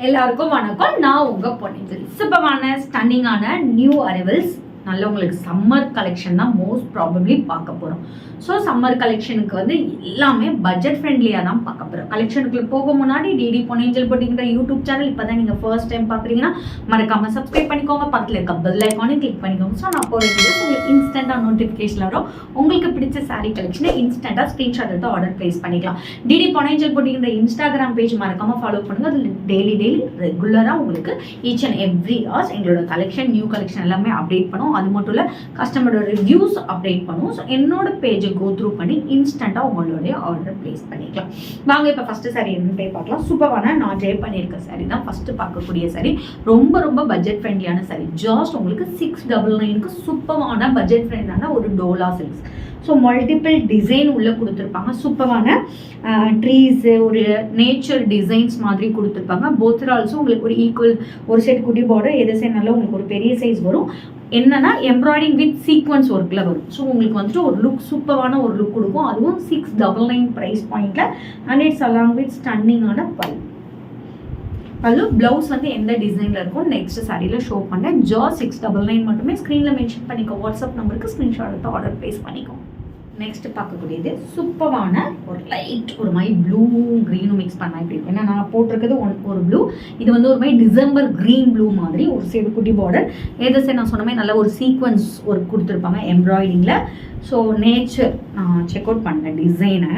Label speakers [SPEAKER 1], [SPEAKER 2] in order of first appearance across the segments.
[SPEAKER 1] எல்லாருக்கும் வணக்கம். நான் உங்க பொன்னியின் சூப்பரான ஸ்டன்னிங்கான நியூ அரைவல்ஸ் நல்ல உங்களுக்கு சம்மர் கலெக்ஷன் தான் மோஸ்ட் ப்ராபப்ளி பார்க்க போகிறோம். ஸோ சம்மர் கலெக்ஷனுக்கு வந்து எல்லாமே பட்ஜெட் ஃப்ரெண்ட்லியாக தான் பார்க்க போகிறோம். கலெக்ஷனுக்குள்ள போக முன்னாடி டிடி பொன்னியின் போட்டிங்கிற யூடியூப் சேனல் இப்போ தான் நீங்கள் ஃபர்ஸ்ட் டைம் பார்க்குறீங்கன்னா மறக்காமல் சப்ஸ்கிரைப் பண்ணிக்கோங்க. பக்கத்தில் இருக்க பெல் ஐக்கானையும் கிளிக் பண்ணிக்கோங்க. ஸோ நான் போகிற வீடியோஸ் உங்களுக்கு இன்ஸ்டண்ட்டாக நோட்டிஃபிகேஷன் வரும். உங்களுக்கு பிடிச்ச சாரீ கலெக்ஷனை இன்ஸ்டண்ட்டாக ஸ்க்ரீன்ஷாட் எடுத்து ஆர்டர் ப்ளேஸ் பண்ணிக்கலாம். டிடி பொன்னியின் போட்டிங்கிற இன்ஸ்டாகிராம் பேஜ் மறக்காமல் ஃபாலோ பண்ணுங்கள். அதில் டெய்லி ரெகுலராக உங்களுக்கு ஈச் அண்ட் எவ்ரி ஹவர்ஸ் எங்களோட கலெக்ஷன் நியூ கலெக்ஷன் எல்லாமே அப்டேட் பண்ணுவோம். அது மட்டும் இல்லை கஸ்டமரோட ரிவ்யூஸ் அப்டேட் பண்ணுவோம். ஸோ என்னோட பேஜை கோ த்ரூ பண்ணி இன்ஸ்டண்ட்டாக உங்களுடைய ஆர்டர் பிளேஸ் பண்ணிக்கலாம். வாங்க இப்போ ஃபஸ்ட்டு சாரி என்னன்னு போய் பார்க்கலாம். சூப்பரான நான் ட்ரை பண்ணியிருக்க சாரி தான் ஃபஸ்ட்டு பார்க்கக்கூடிய சாரி. ரொம்ப ரொம்ப பட்ஜெட் ஃப்ரெண்ட்லியான சாரி. ஜஸ்ட் உங்களுக்கு 699 சூப்பரான பட்ஜெட் ஃப்ரெண்டான ஒரு Dola silks. So multiple design உள்ளே கொடுத்துருப்பாங்க. சூப்பரான ட்ரீஸு ஒரு நேச்சர் டிசைன்ஸ் மாதிரி கொடுத்துருப்பாங்க. போத் ஆல்சோ உங்களுக்கு ஒரு ஈக்குவல் ஒரு சைடு குட்டி பார்டர் எது சைடுனால உங்களுக்கு ஒரு பெரிய சைஸ் வரும். என்னன்னா எம்ப்ராய்டிங் வித் சீக்வன்ஸ் ஒர்க்கில் வரும். ஸோ உங்களுக்கு வந்துட்டு ஒரு லுக் சூப்பரான ஒரு லுக் கொடுக்கும். அதுவும் 699 ப்ரைஸ் பாயிண்டில். அண்ட் இட்ஸ் அலாங் வித் ஸ்டன்னிங்கான பல்லு. ப்ளவுஸ் வந்து எந்த டிசைனில் இருக்கும் நெக்ஸ்ட் சாரியில் ஷோ பண்ணேன். 699 மட்டுமே. ஸ்க்ரீனில் மென்ஷன் பண்ணிக்கோ. வாட்ஸ்அப் நம்பருக்கு ஸ்க்ரீன்ஷாட் எடுத்து ஆர்டர் ப்ளேஸ் பண்ணிக்கோ. நெக்ஸ்ட் பார்க்கக்கூடியது சூப்பரான ஒரு லைட் ஒரு மாதிரி ப்ளூ க்ரீனும் மிக்ஸ் பண்ணா இப்படி இருக்கும். ஏன்னா நான் போட்டிருக்கிறது ஒரு ப்ளூ, இது வந்து ஒரு மாதிரி டிசம்பர் க்ரீன் ப்ளூ மாதிரி ஒரு சைடு குட்டி பார்டர். ஏதோ சைடு நான் சொன்ன மாதிரி நல்ல ஒரு சீக்வன்ஸ் ஒர்க் கொடுத்துருப்பாங்க எம்ப்ராய்டிங்கில். ஸோ நேச்சர் நான் செக் அவுட் பண்ணேன் டிசைனை.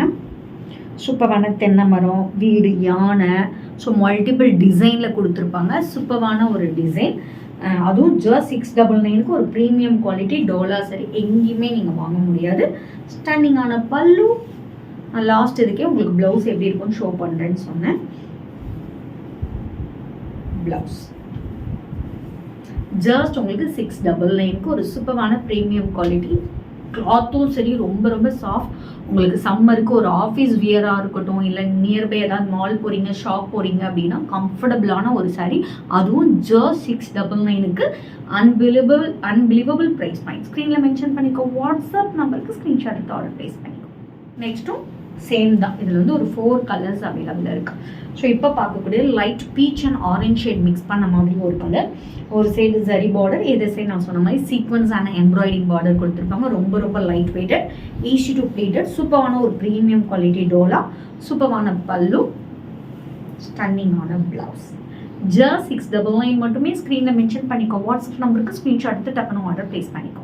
[SPEAKER 1] சூப்பரான தென்னை மரம், வீடு, யானை, ஸோ மல்டிபிள் டிசைனில் கொடுத்துருப்பாங்க. சூப்பரான ஒரு டிசைன். அதுவும் ஜஸ்ட் 699 ஒரு ப்ரீமியம் குவாலிட்டி டோலா சரி எங்கேயுமே நீங்கள் வாங்க முடியாது. ஸ்டன்னிங்கான பல்லு. லாஸ்ட் இதுக்கே உங்களுக்கு ப்ளவுஸ் எப்படி இருக்கும்னு ஷோ பண்ணுறேன்னு சொன்னேன். ப்ளவுஸ் ஜஸ்ட் உங்களுக்கு 699 ஒரு சூப்பரான ப்ரீமியம் குவாலிட்டி. கிளாத்தும் சரி ரொம்ப ரொம்ப சாஃப்ட். உங்களுக்கு சம்மருக்கு ஒரு ஆஃபீஸ் வியராக இருக்கட்டும், இல்லை நியர்பை ஏதாவது மால் போகிறீங்க, ஷாப் போகிறீங்க அப்படின்னா கம்ஃபர்டபுளான ஒரு சாரீ. அதுவும் ஜஸ்ட் 699 அன்பிலீவபிள் ப்ரைஸ் பாயிண்ட். ஸ்க்ரீனில் மென்ஷன் பண்ணிக்கோ. வாட்ஸ்அப் நம்பருக்கு ஸ்க்ரீன்ஷாட் எடுத்து ஆர்டர் ப்ளேஸ் பண்ணிக்கோ. நெக்ஸ்ட்டும் சேம் தான். இதில் வந்து ஒரு 4 கலர்ஸ் அவைலபிள் இருக்குது. ஸோ இப்போ பார்க்கக்கூடிய light beach and orange shade mix பண்ண மாதிரி ஒரு கலர். ஒரு சைடு ஜரி பார்டர், எது சைடு நான் சொன்ன மாதிரி சீக்வன்ஸ் ஆன எம்ப்ராய்டிங் பார்டர் கொடுத்துருப்பாங்க. ரொம்ப ரொம்ப light weighted, easy to pleated, சூப்பரான ஒரு ப்ரீமியம் குவாலிட்டி டோலா. சூப்பரான பல்லு, ஸ்டன்னிங்கான ப்ளவுஸ். ஜஸ்ட் 699 மட்டுமே. ஸ்க்ரீனில் மென்ஷன் பண்ணிக்கோ. வாட்ஸ்அப் நம்பருக்கு ஸ்க்ரீன்ஷாட் எடுத்து டக்குனு ஆர்டர் ப்ளேஸ் பண்ணிக்கோ.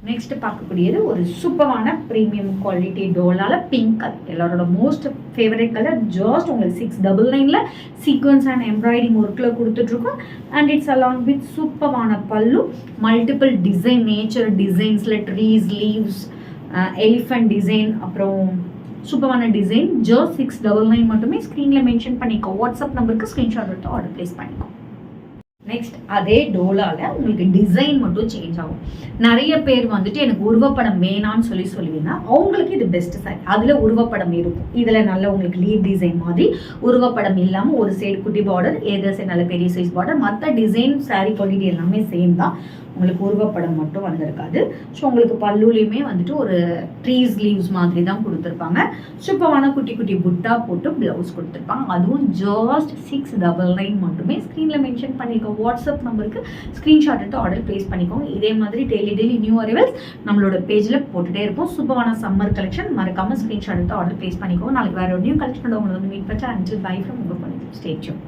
[SPEAKER 1] நெக்ஸ்ட் பார்க்கக்கூடியது ஒரு சூப்பரான ப்ரீமியம் குவாலிட்டி டோலால பிங்க் கலர். எல்லாரோட மோஸ்ட் ஃபேவரட் கலர். ஜஸ்ட் உங்களுக்கு 699 சீக்வன்ஸ் அண்ட் எம்ப்ராய்டிங் ஒர்க்கில் கொடுத்துட்ருக்கோம். அண்ட் இட்ஸ் அலாங் வித் சூப்பரான பல்லு. மல்டிபிள் டிசைன் நேச்சர் டிசைன்ஸில் ட்ரீஸ், லீவ்ஸ், எலிஃபண்ட் டிசைன், அப்புறம் சூப்பரான டிசைன். ஜஸ்ட் 699 மட்டுமே. ஸ்க்ரீனில் மென்ஷன் பண்ணிக்கோ. வாட்ஸ்அப் நம்பருக்கு ஸ்க்ரீன்ஷாட் எடுத்து ஆர்டர் ப்ளேஸ் பண்ணிக்கோ. நெக்ஸ்ட் அதே டோலாவில் உங்களுக்கு டிசைன் மட்டும் சேஞ்ச் ஆகும். நிறைய பேர் வந்துட்டு எனக்கு உருவப்படம் வேணான்னு சொல்லுவீங்க. அவங்களுக்கு இது பெஸ்ட் சாரி. அதில் உருவப்படம் இருக்கும். இதில் நல்ல உங்களுக்கு லீவ் டிசைன் மாதிரி உருவப்படம் இல்லாமல் ஒரு சைடு குட்டி பார்டர், ஏதோ சைடு நல்ல பெரிய சைஸ் பார்டர். மற்ற டிசைன் சாரி குவாலிட்டி எல்லாமே சேம் தான். உங்களுக்கு உருவப்படம் மட்டும் வந்திருக்காது. ஸோ உங்களுக்கு பல்லுலையுமே வந்துட்டு ஒரு ட்ரீஸ் லீவ்ஸ் மாதிரி தான் கொடுத்துருப்பாங்க. சூப்பரான குட்டி குட்டி புட்டா போட்டு ப்ளவுஸ் கொடுத்துருப்பாங்க. அதுவும் ஜஸ்ட் 699 மட்டுமே. ஸ்க்ரீனில் மென்ஷன் பண்ணிக்கோ. வாட்ஸ்அப் நம்பருக்கு ஸ்க்ரீன்ஷாட் எடுத்து ஆர்டர் ப்ளேஸ் பண்ணிக்கோங்க. இதே மாதிரி டெய்லி நியூ அரைவல்ஸ் நம்மளோட பேஜில் போட்டுகிட்டே இருப்போம். சூப்பரான சம்மர் கலெக்ஷன் மறக்காமல் ஸ்க்ரீன்ஷாட் எடுத்து ஆர்டர் ப்ளேஸ் பண்ணிக்கோங்க. நாளைக்கு வேறு ஒரு நியூ கலெக்ஷனோட உங்களை வந்து மீட் பண்ணா. அண்டில் பை ஃப்ரம் உங்கள் பண்ணி ஸ்டே டியூன்.